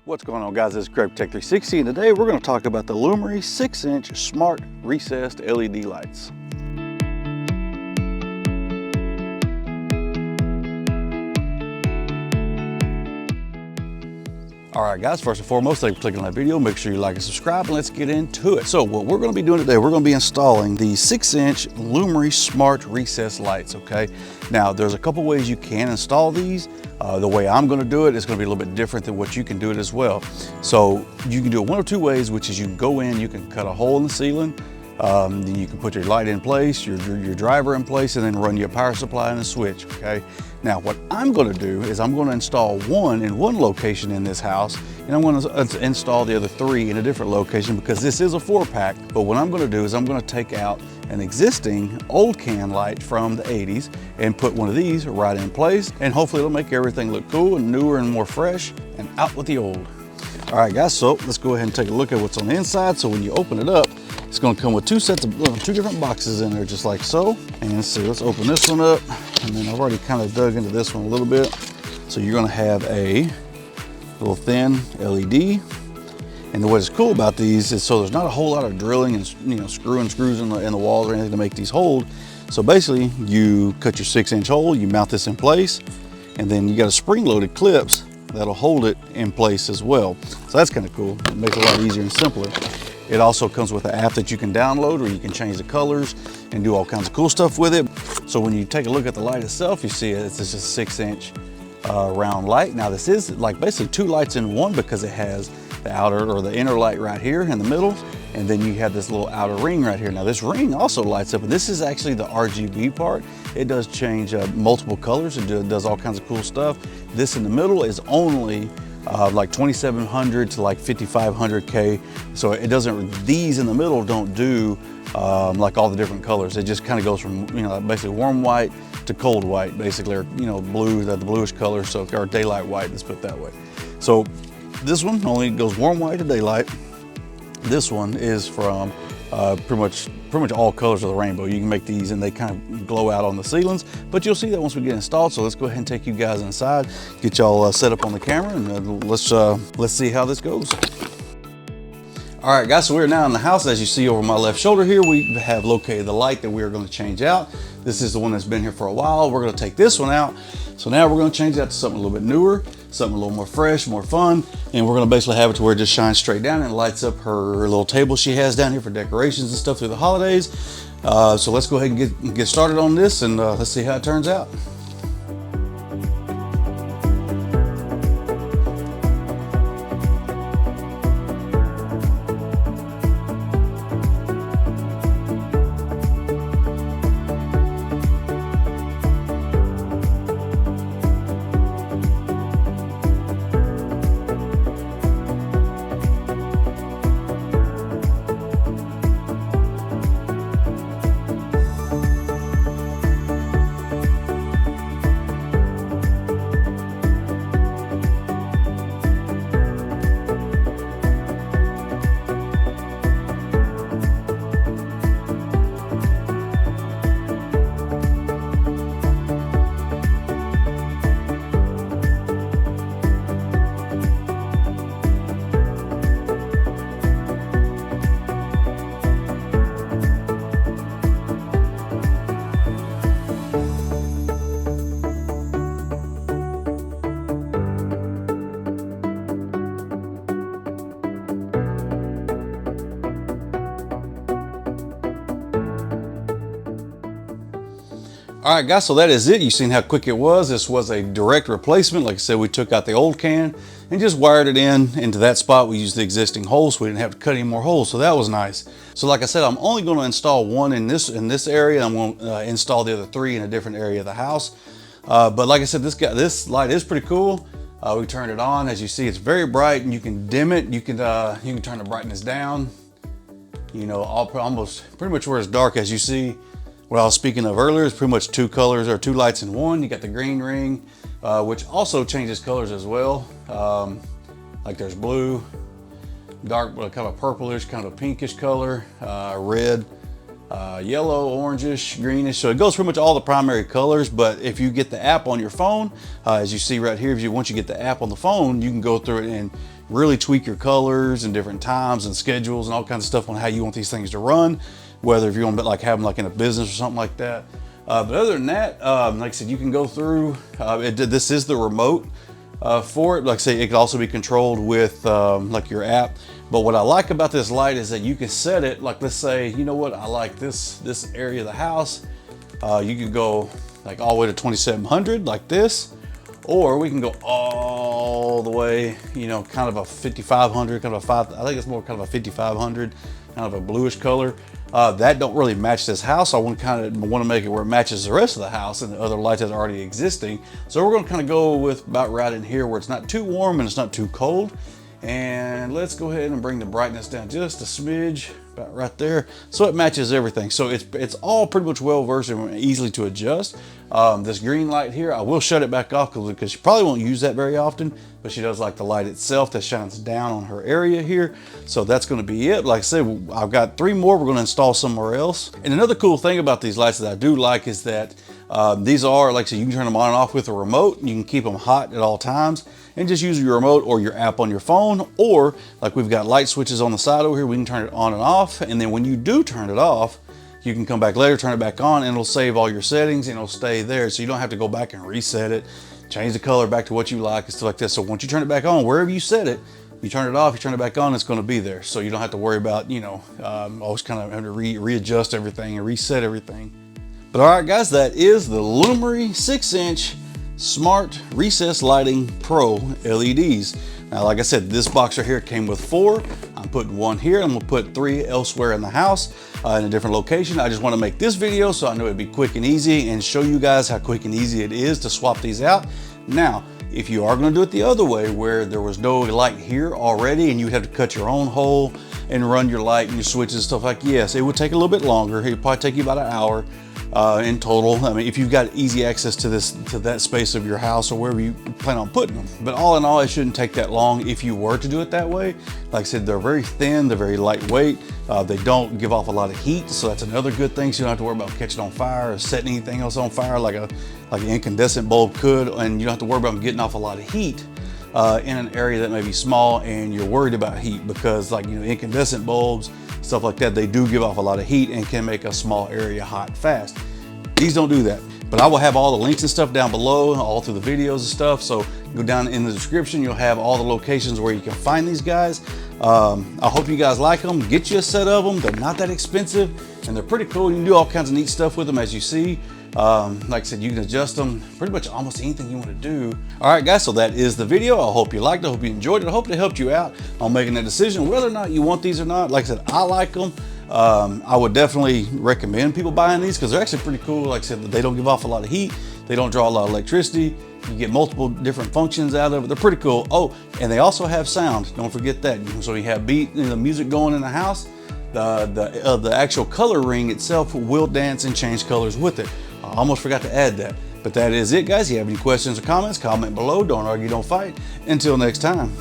What's going on, guys? This is Craig Tech 360, and today we're going to talk about the Lumary 6-inch Smart Recessed LED lights. All right, guys, first and foremost, thank you for clicking on that video. Make sure you like and subscribe, and let's get into it. So what we're going to be doing today, we're going to be installing the 6-inch Lumary Smart Recessed Lights, okay? Now, there's a couple ways you can install these. The way I'm going to do it is going to be a little bit different than what you can do it as well. So you can do it one of two ways, which is you can go in, you can cut a hole in the ceiling, then you can put your light in place, your driver in place, and then run your power supply and a switch, okay? Now, what I'm going to do is I'm going to install one in one location in this house, and I'm going to install the other three in a different location because this is a 4-pack. But what I'm going to do is I'm going to take out an existing old can light from the 80s and put one of these right in place, and hopefully it'll make everything look cool and newer and more fresh, and out with the old. All right, guys, so let's go ahead and take a look at what's on the inside. So when you open it up, it's going to come with two different boxes in there, just like so. And let's see, let's open this one up. And then I've already kind of dug into this one a little bit. So you're going to have a little thin LED. And what's cool about these is so there's not a whole lot of drilling and screwing screws in the walls or anything to make these hold. So basically, you cut your 6-inch hole, you mount this in place, and then you got a spring-loaded clips that'll hold it in place as well. So that's kind of cool. It makes it a lot easier and simpler. It also comes with an app that you can download where you can change the colors and do all kinds of cool stuff with it. So when you take a look at the light itself, you see it's just a 6-inch round light. Now this is like basically two lights in one because it has the outer or the inner light right here in the middle, and then you have this little outer ring right here. Now this ring also lights up, and this is actually the RGB part. It does change multiple colors and does all kinds of cool stuff. This in the middle is only like 2700 to like 5500K. So it doesn't, these in the middle don't do like all the different colors. It just kind of goes from, basically warm white to cold white, basically, or, blue, the bluish color, so, or daylight white, let's put it that way. So this one only goes warm white to daylight. This one is from pretty much all colors of the rainbow. You can make these and they kind of glow out on the ceilings, but you'll see that once we get installed. So let's go ahead and take you guys inside, get y'all set up on the camera, and let's see how this goes. All right, guys, so we're now in the house. As you see over my left shoulder here, we have located the light that we are going to change out. This is the one that's been here for a while. We're going to take this one out. So now we're going to change that to something a little bit newer, something a little more fresh, more fun. And we're going to basically have it to where it just shines straight down and lights up her little table she has down here for decorations and stuff through the holidays. So let's go ahead and get started on this, and let's see how it turns out. All right, guys, so that is it. You've seen how quick it was. This was a direct replacement. Like I said, we took out the old can and just wired it into that spot. We used the existing holes, so we didn't have to cut any more holes, so that was nice. So like I said, I'm only going to install one in this area. I'm going to install the other three in a different area of the house. But like I said, this light is pretty cool. We turned it on. As you see, it's very bright, and you can dim it. You can turn the brightness down. Almost pretty much where it's dark. As you see, what I was speaking of earlier is pretty much two colors or two lights in one. You got the green ring, which also changes colors as well. Like there's blue, dark, kind of a purplish, kind of a pinkish color, red, yellow, orangish, greenish. So it goes pretty much all the primary colors. But if you get the app on your phone, as you see right here, once you get the app on the phone, you can go through it and really tweak your colors and different times and schedules and all kinds of stuff on how you want these things to run, whether if you want to like have them like in a business or something like that. But other than that, like I said, you can go through, this is the remote for it. Like I say, it could also be controlled with like your app. But what I like about this light is that you can set it, like let's say, you know what, I like this area of the house. You could go like all the way to 2700 like this, or we can go all the way, you know, kind of a 5500, kind of a I think it's more kind of a 5500, kind of a bluish color. That don't really match this house. I want to make it where it matches the rest of the house and the other lights that are already existing. So we're going to kind of go with about right in here where it's not too warm and it's not too cold. And let's go ahead and bring the brightness down just a smidge, about right there, so it matches everything. So it's all pretty much well versed and easily to adjust. This green light here, I will shut it back off because she probably won't use that very often, but she does like the light itself that shines down on her area here. So that's going to be it. Like I said, I've got 3 more we're going to install somewhere else. And another cool thing about these lights that I do like is that these are, like I said, you can turn them on and off with a remote. You can keep them hot at all times and just use your remote or your app on your phone, or like we've got light switches on the side over here, we can turn it on and off. And then when you do turn it off, you can come back later, turn it back on, and it'll save all your settings and it'll stay there. So you don't have to go back and reset it, change the color back to what you like and stuff like this. So once you turn it back on, wherever you set it, you turn it off, you turn it back on, it's going to be there. So you don't have to worry about, you know, always kind of having to readjust everything and reset everything. But all right, guys, that is the Lumary 6-inch Smart Recessed Lighting Pro LEDs. Now, like I said, this box right here came with 4. I'm putting 1 here. I'm gonna put 3 elsewhere in the house in a different location. I just want to make this video so I know it'd be quick and easy and show you guys how quick and easy it is to swap these out. Now, if you are going to do it the other way, where there was no light here already and you would have to cut your own hole and run your light and your switches and stuff, like, yes, it would take a little bit longer. It would probably take you about an hour in total. I mean, if you've got easy access to that space of your house or wherever you plan on putting them. But all in all, it shouldn't take that long if you were to do it that way. Like I said, they're very thin, they're very lightweight. They don't give off a lot of heat, so that's another good thing. So you don't have to worry about catching on fire or setting anything else on fire like an incandescent bulb could, and you don't have to worry about them getting off a lot of heat in an area that may be small and you're worried about heat, because, like, you know, incandescent bulbs, stuff like that, they do give off a lot of heat and can make a small area hot fast. These don't do that. But I will have all the links and stuff down below, all through the videos and stuff. So go down in the description, you'll have all the locations where you can find these guys. I hope you guys like them. Get you a set of them. They're not that expensive and they're pretty cool. You can do all kinds of neat stuff with them, as you see. Like I said, you can adjust them pretty much almost anything you want to do. All right, guys, so that is the video. I hope you liked it. I hope you enjoyed it. I hope it helped you out on making that decision whether or not you want these or not. Like I said, I like them. I would definitely recommend people buying these because they're actually pretty cool. Like I said, they don't give off a lot of heat. They don't draw a lot of electricity. You get multiple different functions out of it. They're pretty cool. Oh, and they also have sound. Don't forget that. So you have music going in the house. The actual color ring itself will dance and change colors with it. I almost forgot to add that. But that is it, guys. If you have any questions or comments, comment below. Don't argue, don't fight. Until next time.